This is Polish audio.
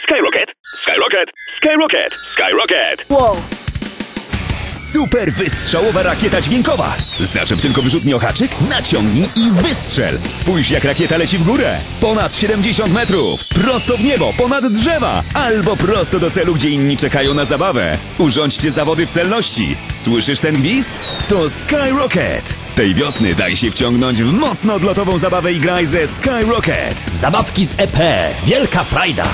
Skyrocket, Skyrocket, Skyrocket, Skyrocket. Wow. Super wystrzałowa rakieta dźwiękowa. Zaczep tylko wyrzutni o haczyk, naciągnij i wystrzel. Spójrz, jak rakieta leci w górę. Ponad 70 metrów. Prosto w niebo, ponad drzewa. Albo prosto do celu, gdzie inni czekają na zabawę. Urządźcie zawody w celności. Słyszysz ten gwizd? To Skyrocket. Tej wiosny daj się wciągnąć w mocno odlotową zabawę i graj ze Skyrocket. Zabawki z EP. Wielka frajda.